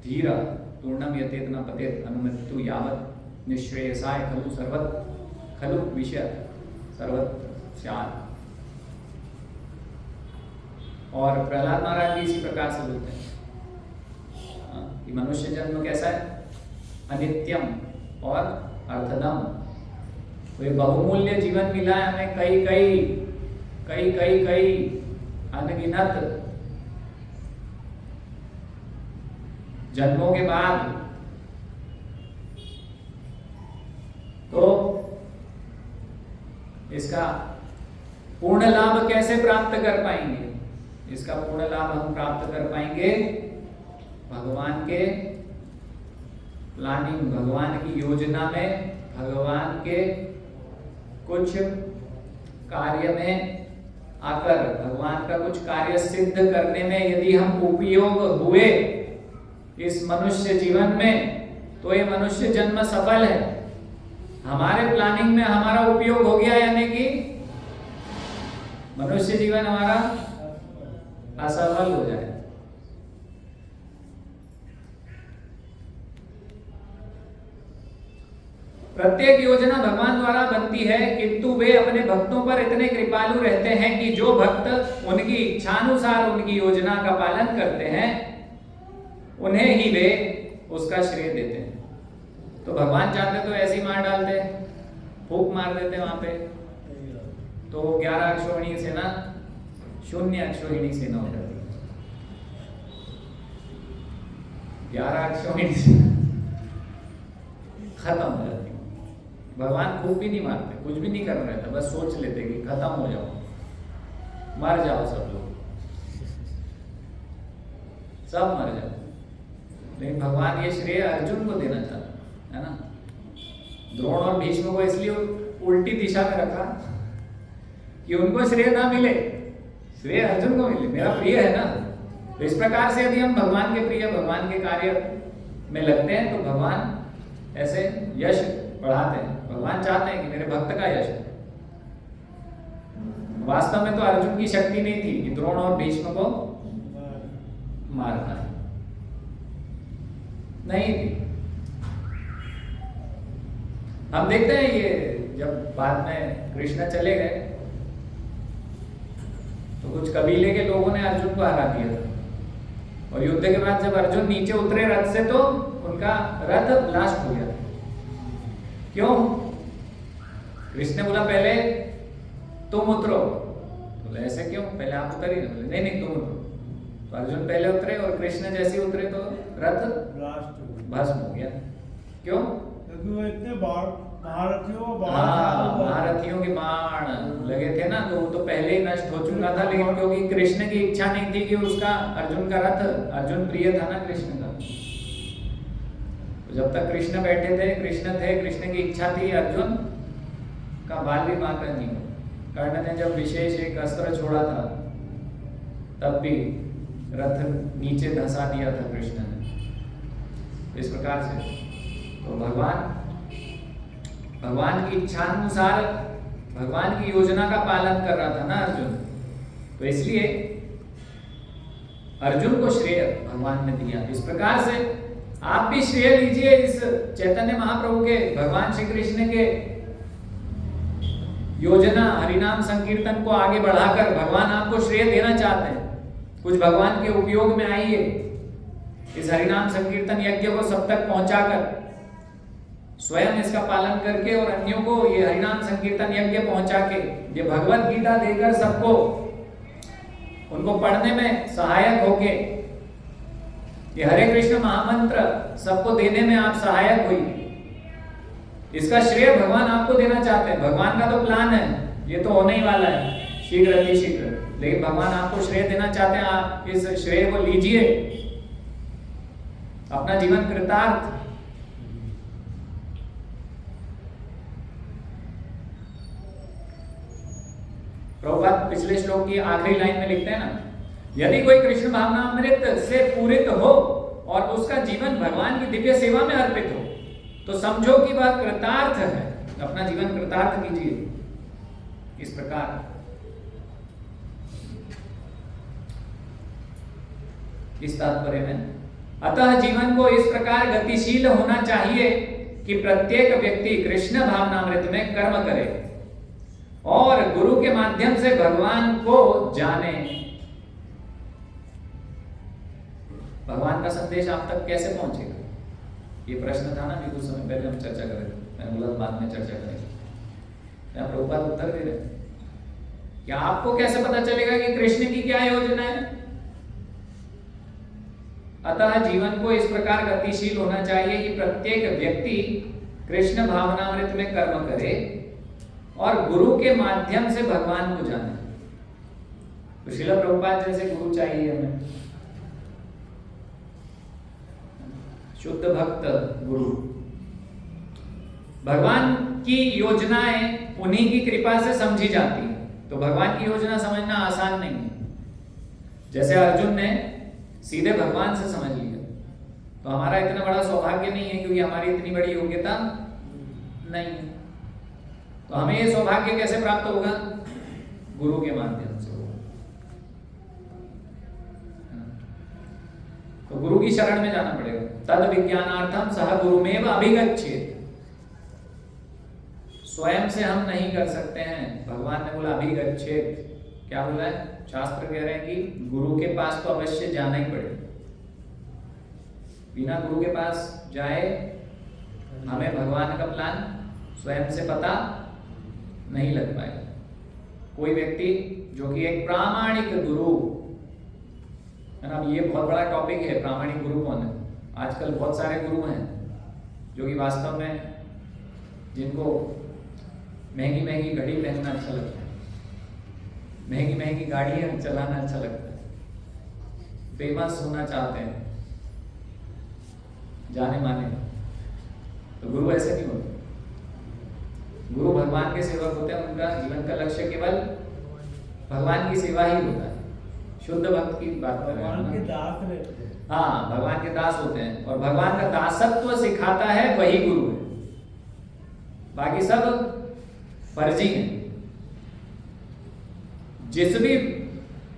धीरा पूर्णम यतेत न पतेत अनुमृत्यु यावत् निःश्रेयसाय खलु सर्वत खलु विषय सर्वत स्यात्। और प्रहलाद महाराज भी इसी प्रकार से बोलते हैं कि मनुष्य जन्म कैसा है, अनित्यम और अर्थदम। तो ये बहुमूल्य जीवन मिला है हमें, कई कई कई कई कई अनगिनत जन्मों के बाद। तो इसका पूर्ण लाभ कैसे प्राप्त कर पाएंगे? इसका पूर्ण लाभ हम प्राप्त कर पाएंगे भगवान के प्लानिंग, भगवान की योजना में, भगवान के कुछ कार्य में आकर, भगवान का कुछ कार्य सिद्ध करने में यदि हम उपयोग हुए इस मनुष्य जीवन में, तो ये मनुष्य जन्म सफल है। हमारे प्लानिंग में हमारा उपयोग हो गया, यानी कि मनुष्य जीवन हमारा असफल हो जाए। प्रत्येक योजना भगवान द्वारा बनती है, किंतु वे अपने भक्तों पर इतने कृपालु रहते हैं कि जो भक्त उनकी इच्छानुसार उनकी योजना का पालन करते हैं, उन्हें ही वे उसका श्रेय देते हैं। तो भगवान चाहते तो ऐसे ही मार डालते, फूंक मार देते वहां पे, तो 11 अक्षोहिणी सेना 0 अक्षोहिणी सेना हो जाती। 11 अक्षोहिणी सेना खत्म हो जाती। भगवान खूब भी नहीं मारते, कुछ भी नहीं कर रहे थे, बस सोच लेते कि खत्म हो जाओ, मर जाओ सब लोग, सब मर जाओ। लेकिन भगवान ये श्रेय अर्जुन को देना चाहता है ना। द्रोण और भीष्म को इसलिए उल्टी दिशा में रखा कि उनको श्रेय ना मिले, श्रेय अर्जुन को मिले, मेरा प्रिय है ना। तो इस प्रकार से यदि हम भगवान के प्रिय, भगवान के कार्य में लगते हैं, तो भगवान ऐसे यश बढ़ाते हैं। भगवान चाहते हैं कि मेरे भक्त का यश है। वास्तव में तो अर्जुन की शक्ति नहीं थी कि द्रोण और भीष्म को मारना है, नहीं थी। हम देखते हैं ये जब बाद में कृष्ण चले गए, तो कुछ कबीले के लोगों ने अर्जुन को हरा दिया था, और युद्ध के बाद जब अर्जुन नीचे उतरे रथ से, तो उनका रथ ब्लास्ट हो गया। क्यों? कृष्ण ने बोला पहले तुम उतरो, बोले ऐसे क्यों, पहले आप उतर ही ना, बोले नहीं नहीं तुम उतरो। तो अर्जुन पहले उतरे और कृष्ण जैसे उतरे तो रथ भस्म हो गया। क्यों? क्योंकि वो इतने महारथियों के बाण लगे थे ना, तो वो तो पहले ही नष्ट हो चुका था। लेकिन क्योंकि कृष्ण की इच्छा नहीं थी कि उसका अर्जुन का रथ, अर्जुन प्रिय था ना कृष्ण का, तो जब तक कृष्ण बैठे थे, कृष्ण थे, कृष्ण की इच्छा थी अर्जुन का बाल भी मारकर नहीं हो। कर्ण ने जब विशेष एक अस्त्र छोड़ा था, तब भी रथ नीचे धंसा दिया था कृष्ण ने। इस प्रकार से तो भगवान की इच्छानुसार भगवान की योजना का पालन कर रहा था ना अर्जुन, तो इसलिए अर्जुन को श्रेय भगवान ने दिया। इस प्रकार से आप भी श्रेय लीजिए इस चैतन्य महाप्रभु के, भगवान श्री कृष्ण के योजना हरिनाम संकीर्तन को आगे बढ़ाकर भगवान आपको श्रेय देना चाहते हैं। कुछ भगवान के उपयोग में आइए, इस हरिनाम संकीर्तन यज्ञ को सब तक पहुंचाकर, स्वयं इसका पालन करके और अन्यों को ये हरिनाम संकीर्तन यज्ञ पहुंचा के, ये भगवत गीता देकर सबको उनको पढ़ने में सहायक होके, ये हरे कृष्ण महामंत्र सबको देने में आप सहायक हुई, इसका श्रेय भगवान आपको देना चाहते हैं। भगवान का तो प्लान है, ये तो होने ही वाला है शीघ्र अतिशीघ्र, लेकिन भगवान आपको श्रेय देना चाहते हैं। आप इस श्रेय को लीजिए, अपना जीवन कृतार्थ। प्रभुपाद पिछले श्लोक की आखिरी लाइन में लिखते हैं ना, यदि कोई कृष्ण भावनामृत से पूरित हो और उसका जीवन भगवान की दिव्य सेवा में अर्पित हो, तो समझो कि वह कृतार्थ है। अपना जीवन कृतार्थ कीजिए। इस प्रकार इस तात्पर्य में, अतः जीवन को इस प्रकार गतिशील होना चाहिए कि प्रत्येक व्यक्ति कृष्ण भावनामृत में कर्म करे और गुरु के माध्यम से भगवान को जाने। भगवान का संदेश आप तक कैसे पहुंचेगा, ये प्रश्न था ना, भी कुछ समय पहले हम चर्चा कर रहे थे। मैं बोला बाद में चर्चा करेंगे। यहाँ प्रभुपाद उत्तर दे रहे कि आपको कैसे पता चलेगा कि कृष्ण की क्या योजना है। अतः जीवन को इस प्रकार गतिशील होना चाहिए कि प्रत्येक व्यक्ति कृष्ण भावनामृत में कर्म करे और गुरु के माध्यम से भगवान को जाने। तो श्रील प्रभुपाद जैसे गुरु चाहिए हमें, शुद्ध भक्त गुरु। भगवान की योजनाएं उन्हीं की कृपा से समझी जाती है, तो भगवान की योजना समझना आसान नहीं है। जैसे अर्जुन ने सीधे भगवान से समझ लिया, तो हमारा इतना बड़ा सौभाग्य नहीं है क्योंकि हमारी इतनी बड़ी योग्यता नहीं। तो हमें ये सौभाग्य कैसे प्राप्त होगा? गुरु के माध्यम से होगा। तो गुरु की शरण में जाना पड़ेगा। तद विज्ञानार्थम सह गुरुमेव अभिगच्छेत्। स्वयं से हम नहीं कर सकते हैं। भगवान ने बोला अभिगच्छेत्। क्या बोला है? शास्त्र कह रहे हैं कि गुरु के पास तो अवश्य जाना ही पड़ेगा। बिना गुरु के पास जाए हमें भगवान का प्लान स्वयं से पता नहीं लग पाएगा। कोई व्यक्ति जो कि एक प्रामाणिक गुरु है ना, ये बहुत बड़ा टॉपिक है। प्रामाणिक गुरु कौन है? आजकल बहुत सारे गुरु हैं जो कि वास्तव में जिनको महंगी महंगी घड़ी पहनना अच्छा लगता है, महंगी महंगी गाड़ियां चलाना अच्छा लगता है, फेमस होना चाहते हैं, जाने माने। तो गुरु ऐसे नहीं होते। गुरु भगवान के सेवक होते हैं। उनका जीवन का लक्ष्य केवल भगवान की सेवा ही होता है। शुद्ध भक्त की बात कर रहे हैं, भगवान के दास रहते हैं। हाँ, भगवान के दास होते हैं और भगवान का दासत्व सिखाता है वही गुरु है। बाकी सब फर्जी है। जिस भी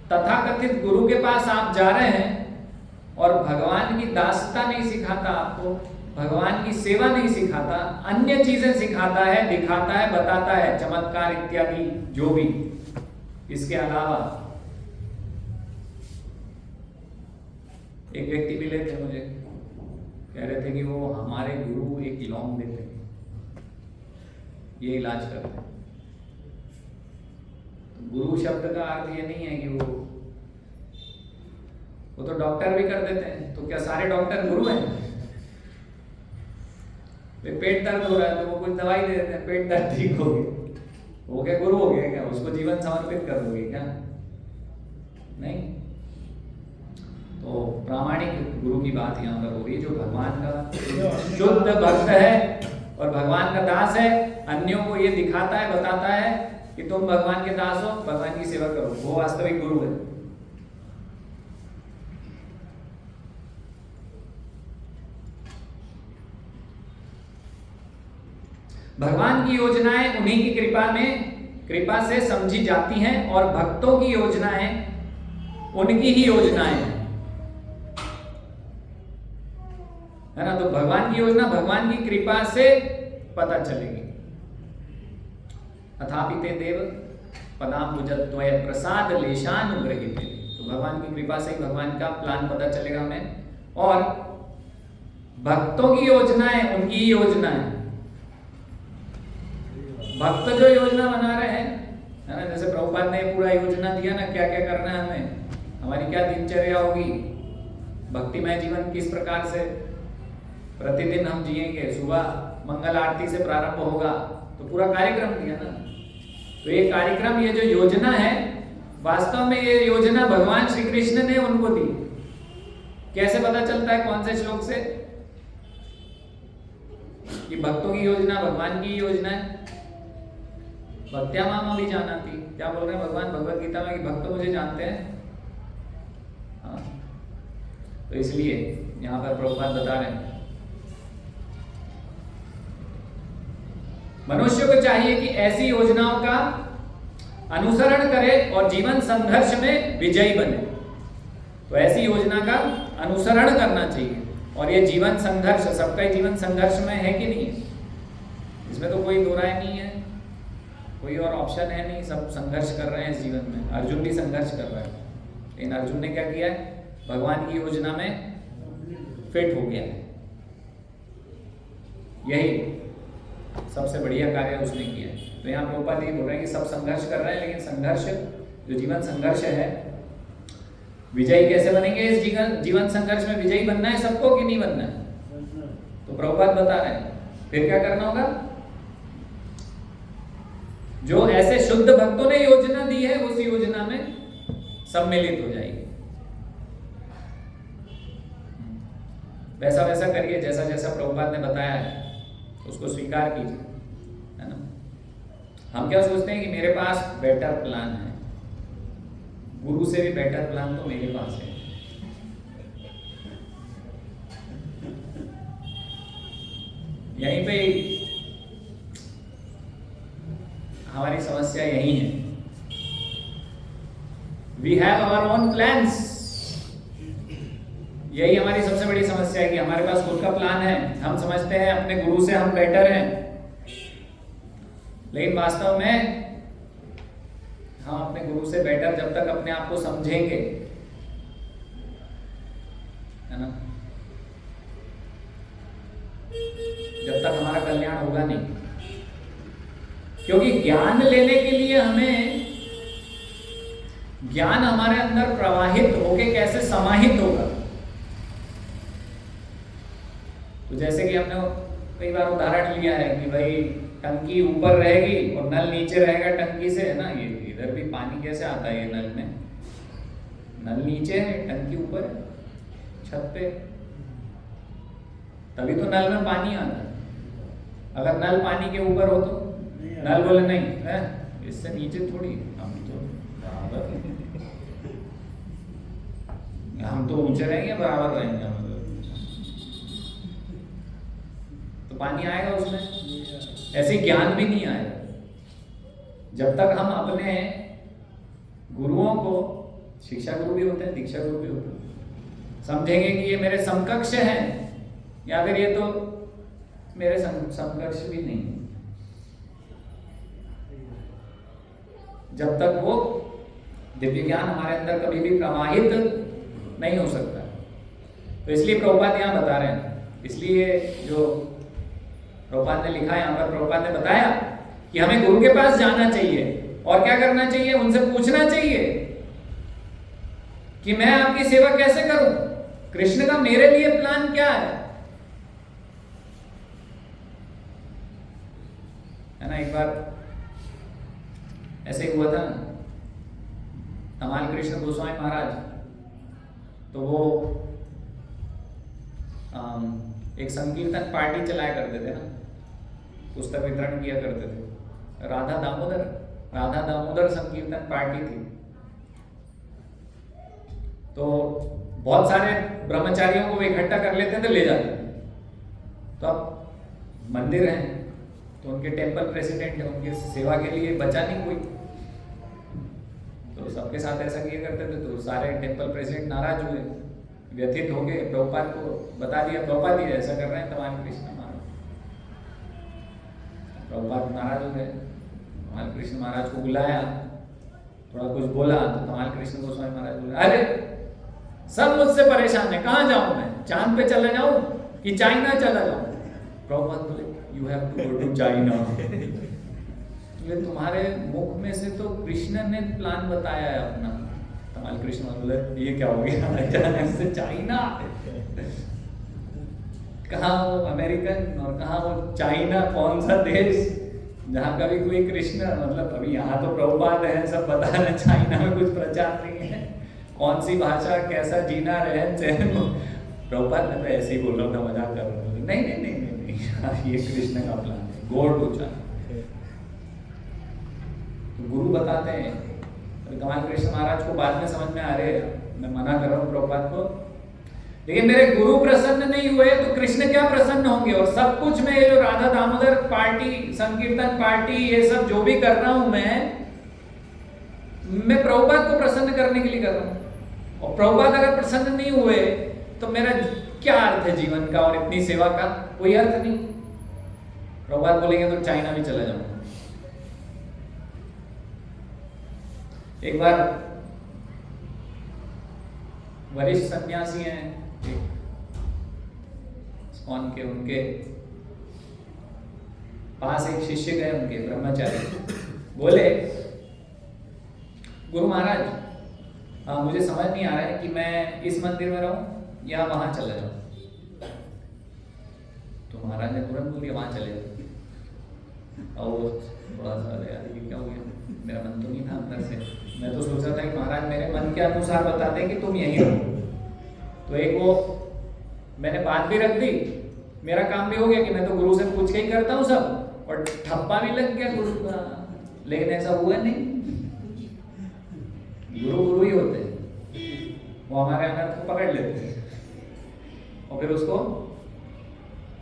तथाकथित गुरु के पास आप जा रहे हैं और भगवान की दासता नहीं सिखाता, आपको भगवान की सेवा नहीं सिखाता, अन्य चीजें सिखाता है, दिखाता है, बताता है, चमत्कार इत्यादि जो भी, इसके अलावा एक व्यक्ति मिले थे मुझे, कह रहे थे कि वो हमारे गुरु एक लौंग देते हैं, ये इलाज करते हैं। तो गुरु शब्द का अर्थ ये नहीं है कि वो तो डॉक्टर भी कर देते हैं। तो क्या सारे डॉक्टर गुरु हैं? पेट दर्द हो रहा है तो वो कुछ दवाई दे देते हैं, पेट दर्द ठीक हो गया, हो गया गुरु हो गया क्या? उसको जीवन समर्पित कर दोगे क्या? नहीं। तो प्रामाणिक गुरु की बात यहाँ पर हो रही है, जो भगवान का शुद्ध भक्त है और भगवान का दास है, अन्यों को ये दिखाता है, बताता है कि तुम भगवान के दास हो, भगवान की सेवा करो, वो वास्तविक गुरु है। भगवान की योजनाएं उन्हीं की कृपा से समझी जाती हैं और भक्तों की योजनाएं उनकी ही योजनाएं हैं, है ना। तो भगवान की योजना भगवान की कृपा से पता चलेगी। अथापि ते देव पदाम्बुजद्वय प्रसाद लेशानुग्रहिते। तो भगवान की कृपा से ही भगवान का प्लान पता चलेगा हमें। और भक्तों की योजनाएं उनकी ही योजनाएं। भक्त जो योजना बना रहे हैं, है ना, जैसे प्रभुपाद ने पूरा योजना दिया ना, क्या क्या करना है हमें, हमारी क्या दिनचर्या होगी, भक्तिमय जीवन किस प्रकार से प्रतिदिन हम जिएंगे, सुबह मंगल आरती से प्रारंभ होगा, तो पूरा कार्यक्रम दिया ना। तो ये कार्यक्रम, ये जो योजना है, वास्तव में ये योजना भगवान श्री कृष्ण ने उनको दी। कैसे पता चलता है? कौन से श्लोक से? कि भक्तों की योजना भगवान की योजना है। भक्त्या माम भी जाना थी, क्या बोल रहे हैं भगवान भगवत गीता में कि भक्त मुझे जानते हैं। हाँ, तो इसलिए यहां पर प्रभुपाद बता रहे हैं मनुष्य को चाहिए कि ऐसी योजनाओं का अनुसरण करे और जीवन संघर्ष में विजयी बने। तो ऐसी योजना का अनुसरण करना चाहिए। और ये जीवन संघर्ष, सबका ही जीवन संघर्ष में है कि नहीं? इसमें तो कोई दो राय नहीं है, कोई और ऑप्शन है नहीं, सब संघर्ष कर रहे हैं इस जीवन में। अर्जुन भी संघर्ष कर रहा है, लेकिन अर्जुन ने क्या किया है? भगवान की योजना में फिट हो गया है। यही सबसे बढ़िया कार्य उसने किया है। तो यहाँ प्रभुपाद ये बोल रहे हैं कि सब संघर्ष कर रहे हैं, लेकिन संघर्ष, जो जीवन संघर्ष है, विजयी कैसे बनेंगे? इस जीवन संघर्ष में विजयी बनना है सबको कि नहीं बनना है? तो प्रभुपाद बता रहे हैं फिर क्या करना होगा। जो ऐसे शुद्ध भक्तों ने योजना दी है, उस योजना में सम्मिलित हो जाएगी। वैसा वैसा करिए, जैसा जैसा प्रभुपाद ने बताया है उसको स्वीकार कीजिए, है ना। हम क्या सोचते हैं कि मेरे पास बेटर प्लान है, गुरु से भी बेटर प्लान तो मेरे पास है। यहीं पे हमारी समस्या यही है। We have our own plans. यही हमारी सबसे बड़ी समस्या है कि हमारे पास खुद का प्लान है। हम समझते हैं अपने गुरु से हम बेटर हैं, लेकिन वास्तव में हम अपने गुरु से बेटर जब तक अपने आप को समझेंगे, है ना, जब तक हमारा कल्याण होगा नहीं। क्योंकि ज्ञान लेने के लिए हमें ज्ञान हमारे अंदर प्रवाहित होके कैसे समाहित होगा। तो जैसे कि हमने कई बार उदाहरण लिया है कि भाई टंकी ऊपर रहेगी और नल नीचे रहेगा टंकी से, है ना। ये इधर भी पानी कैसे आता है, ये नल में, नल नीचे है टंकी ऊपर है छत पे, तभी तो नल में पानी आता है। अगर नल पानी के ऊपर हो तो नल बोले नहीं है इससे नीचे थोड़ी, हम तो ऊंचे रहेंगे बराबर रहेंगे हम तो पानी आएगा उसमें। ऐसे ज्ञान भी नहीं आएगा जब तक हम अपने गुरुओं को, शिक्षा गुरु भी होते हैं, दीक्षा गुरु भी होते हैं, समझेंगे कि ये मेरे समकक्ष हैं या फिर ये तो मेरे समकक्ष भी नहीं। जब तक वो दिव्य ज्ञान हमारे अंदर कभी भी प्रवाहित नहीं हो सकता। तो इसलिए प्रभुपाद यहाँ बता रहे हैं, इसलिए जो प्रभुपाद ने लिखा है यहाँ पर, प्रभुपाद ने बताया कि हमें गुरु के पास जाना चाहिए और क्या करना चाहिए, उनसे पूछना चाहिए कि मैं आपकी सेवा कैसे करूं, कृष्ण का मेरे लिए प्लान क्या है ना। एक बार ऐसे ही हुआ था, तमाल कृष्ण गोस्वामी महाराज, तो वो एक संकीर्तन पार्टी चलाया करते थे ना, पुस्तक वितरण किया करते थे। राधा दामोदर संकीर्तन पार्टी थी। तो बहुत सारे ब्रह्मचारियों को इकट्ठा कर लेते थे, ले जाते थे। तो अब मंदिर है तो उनके टेम्पल प्रेसिडेंट है, उनकी सेवा के लिए बचा नहीं कोई, तो सबके साथ ऐसा किया करते थे। तो सारे टेम्पल प्रेसिडेंट नाराज हुए, व्यथित हो गए, प्रभुपाद को बता दिया, प्रभुपाद ही ऐसा कर रहे हैं तमाल कृष्ण महाराज। प्रभुपाद नाराज हो गए, तमाल कृष्ण महाराज को बुलाया, थोड़ा कुछ बोला तो तमाल कृष्ण गोस्वामी महाराज बोले, अरे सब मुझसे परेशान है, कहाँ जाऊं मैं, चांद पे चला जाऊं कि चाइना चला जाऊं। प्रभुपाद बोले, you have to go to China. तुम्हारे मुख में से तो कृष्ण ने प्लान बताया है अपना। तमाल कृष्ण बोले, ये क्या हो गया, अचानक से चाइना, कहाँ वो अमेरिकन और कहाँ वो चाइना, कौन सा देश जहाँ कभी कोई कृष्ण, मतलब अभी यहाँ तो प्रभुपाद है, सब बता रहे, चाइना में कुछ प्रचार नहीं है, कौन सी भाषा, कैसा जीना, रहन सहन। प्रभुपाद ने तो ऐसे ही बोल रहा था, मजाक कर रहा था। नहीं नहीं नहीं नहीं, नहीं ये कृष्ण का प्लान है, गो टू चाइना। तो गुरु बताते हैं, कमाल कृष्ण महाराज को बाद में समझ में आ रहे, मैं मना कर रहा हूँ प्रभुपाद को, लेकिन मेरे गुरु प्रसन्न नहीं हुए तो कृष्ण क्या प्रसन्न होंगे। और सब कुछ मैं ये जो राधा दामोदर पार्टी, संकीर्तन पार्टी, ये सब जो भी कर रहा हूं मैं प्रभुपाद को प्रसन्न करने के लिए कर रहा हूं। और प्रभुपाद अगर प्रसन्न नहीं हुए तो मेरा क्या अर्थ है जीवन का, और इतनी सेवा का कोई अर्थ नहीं। प्रभुपाद बोलेंगे तो चाइना भी चला जाऊंगा। एक बार वरिष्ठ सन्यासी हैं इस्कॉन के, उनके पास एक शिष्य गए, उनके ब्रह्मचारी, बोले, गुरु महाराज मुझे समझ नहीं आ रहा है कि मैं इस मंदिर में रहूं या वहां चला जाऊं। तो महाराज ने तुरंत बोल दिया, वहां चले जाओ। और वो थोड़ा सा यार ये क्या हो गया, मेरा मन तो नहीं था अंदर से, मैं तो सोच रहा था कि महाराज मेरे मन के अनुसार बताते हैं कि तुम यहीं रहो। तो एक वो मैंने बात भी रख दी, मेरा काम भी हो गया कि मैं तो गुरु से पूछ के ही करता हूँ सब, और ठप्पा भी लग गया गुरु का, लेकिन ऐसा हुआ नहीं। गुरु गुरु ही होते हैं, वो हमारे अनर्थ को पकड़ लेते हैं और फिर उसको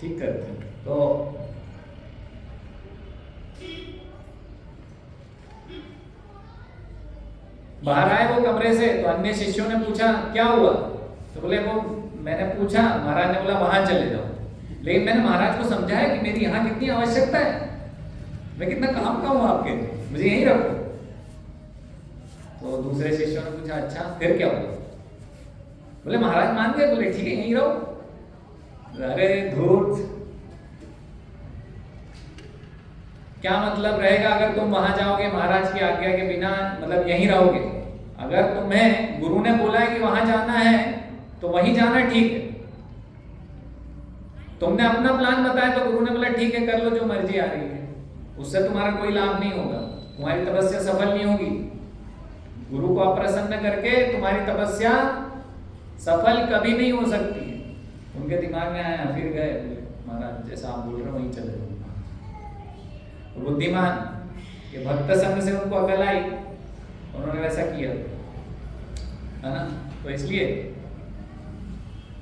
ठीक करते हैं। तो बाहर आए वो कमरे से, तो अन्य शिष्यों ने पूछा क्या हुआ, तो बोले वो मैंने पूछा, महाराज ने बोला वहां चले जाओ। लेकिन मैंने महाराज को समझाया कि मेरी यहाँ कितनी आवश्यकता है, मैं कितना काम का हूं आपके, मुझे यहीं रखो। तो दूसरे शिष्यों ने पूछा अच्छा फिर क्या हुआ, बोले महाराज मान गए, बोले ठीक है यहीं रहो। अरे धूर्त, क्या मतलब रहेगा अगर तुम वहां जाओगे महाराज की आज्ञा के बिना, मतलब यहीं रहोगे। अगर तुम्हें गुरु ने बोला है कि वहां जाना है तो वहीं जाना ठीक है। तुमने अपना प्लान बताया तो गुरु ने बोला ठीक है कर लो जो मर्जी आ रही है, उससे तुम्हारा कोई लाभ नहीं होगा, तुम्हारी तपस्या सफल नहीं होगी। गुरु को अप्रसन्न करके तुम्हारी तपस्या सफल कभी नहीं हो सकती है। उनके दिमाग में आया, फिर गए, महाराज जैसा आप बोल रहे हो वहीं चले जाओ। बुद्धिमान के भक्त संग से उनको अकल आई, उन्होंने वैसा किया, है ना। तो इसलिए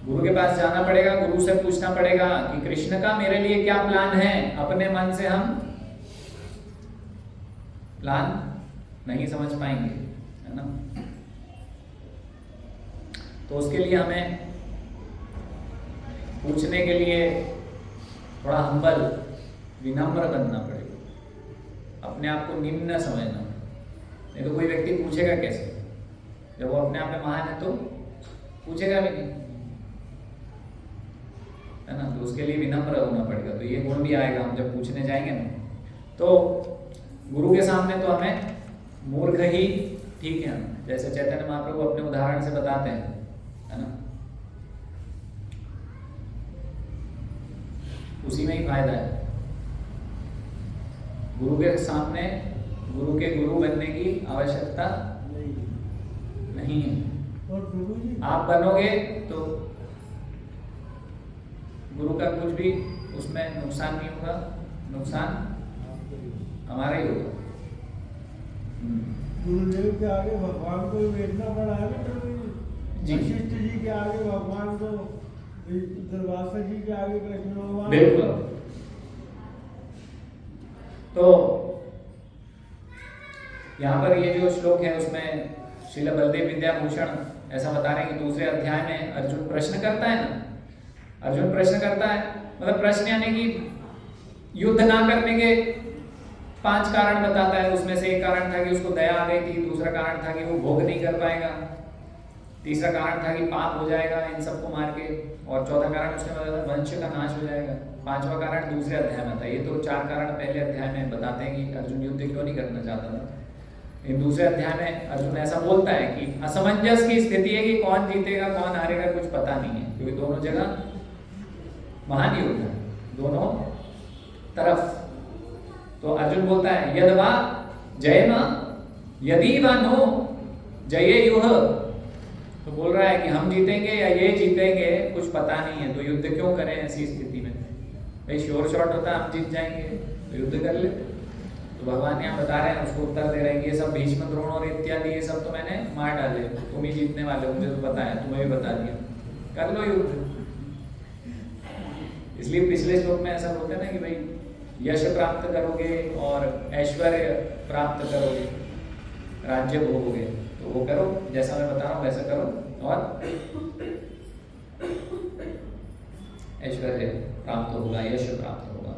गुरु के पास जाना पड़ेगा, गुरु से पूछना पड़ेगा कि कृष्ण का मेरे लिए क्या प्लान है। अपने मन से हम प्लान नहीं समझ पाएंगे, है ना। तो उसके लिए हमें पूछने के लिए थोड़ा हम्बल, विनम्र बनना पड़ेगा, अपने आप को निम्न समझना। नहीं तो कोई व्यक्ति पूछेगा कैसे, जब वो अपने आप में महान है तो पूछेगा भी नहीं, है ना। तो उसके लिए विनम्र होना पड़ेगा, तो ये गुण भी आएगा हम जब पूछने जाएंगे ना। तो गुरु के सामने तो हमें मूर्ख ही ठीक है, जैसे चैतन्य महाप्रभु अपने उदाहरण से बताते हैं, है ना, उसी में ही फायदा है। गुरु के सामने गुरु के गुरु बनने की आवश्यकता नहीं है। और प्रभु जी आप बनोगे तो गुरु का कुछ भी उसमें नुकसान नहीं होगा, नुकसान हमारा ही होगा। गुरुदेव के आगे भगवान को वेदना पड़ा है ना प्रभु जी। वशिष्ठ जी के आगे भगवान को, दुर्वासा जी के आगे कृष्ण भगवान। बिल्कुल। तो यहाँ पर ये जो श्लोक है उसमें श्रील बलदेव विद्याभूषण ऐसा बता रहे हैं कि दूसरे अध्याय में अर्जुन प्रश्न करता है ना, अर्जुन प्रश्न करता है, मतलब प्रश्न यानी कि युद्ध ना करने के 5 कारण बताता है। उसमें से एक कारण था कि उसको दया आ गई थी, दूसरा कारण था कि वो भोग नहीं कर पाएगा, तीसरा कारण था कि पाप हो जाएगा इन सबको मार के, और चौथा कारण उसने बताया वंश का नाश हो जाएगा। 5वां कारण दूसरे अध्याय में था। ये तो 4 कारण पहले अध्याय में बताते हैं कि अर्जुन युद्ध क्यों नहीं करना चाहता था। इन दूसरे अध्याय में अर्जुन ऐसा बोलता है कि असमंजस की स्थिति है कि कौन जीतेगा कौन हारेगा कुछ पता नहीं है, क्योंकि दोनों जगह महान युद्ध है दोनों तरफ। तो अर्जुन बोलता है यदवा जयम यदि वा नो जयेयुः, तो बोल रहा है कि हम जीतेंगे या ये जीतेंगे कुछ पता नहीं है, तो युद्ध क्यों करें ऐसी स्थिति में। भाई श्योर शॉट होता हम जीत जाएंगे तो युद्ध कर ले। तो भगवान यहाँ बता रहे हैं, उसको उत्तर दे रहे हैं कि ये सब भीष्म द्रोण और इत्यादि ये सब तो मैंने मार डाले, तुम ही जीतने वाले हो, मुझे तो पता है, तुम्हें भी बता दिया, कर लो युद्ध। इसलिए पिछले श्लोक में ऐसा बोलते हैं ना कि भाई यश प्राप्त करोगे और ऐश्वर्य प्राप्त करोगे, राज्य भोगोगे, तो वो करो जैसा मैं बता रहा हूँ वैसा करो और ऐश्वर्य प्राप्त होगा, यश प्राप्त होगा,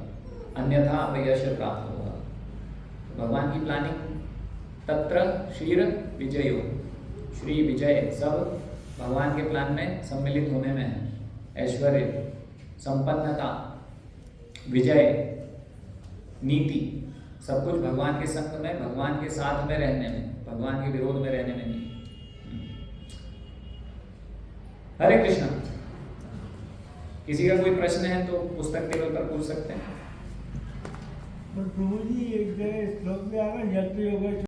अन्यथा अपयश प्राप्त होगा। तो भगवान की प्लानिंग तत्र श्रीर विजयो, श्री विजय सब भगवान के प्लान में सम्मिलित होने में है। ऐश्वर्य, संपन्नता, विजय, नीति, सब कुछ भगवान के संग में, भगवान के साथ में रहने में, भगवान के विरोध में रहने में नहीं। हरे कृष्णा। किसी का कोई प्रश्न है तो पुस्तक टेबल पर पूछ सकते हैं। प्रभु जी एक जगह श्लोक में आ रहा है यज्ञ योग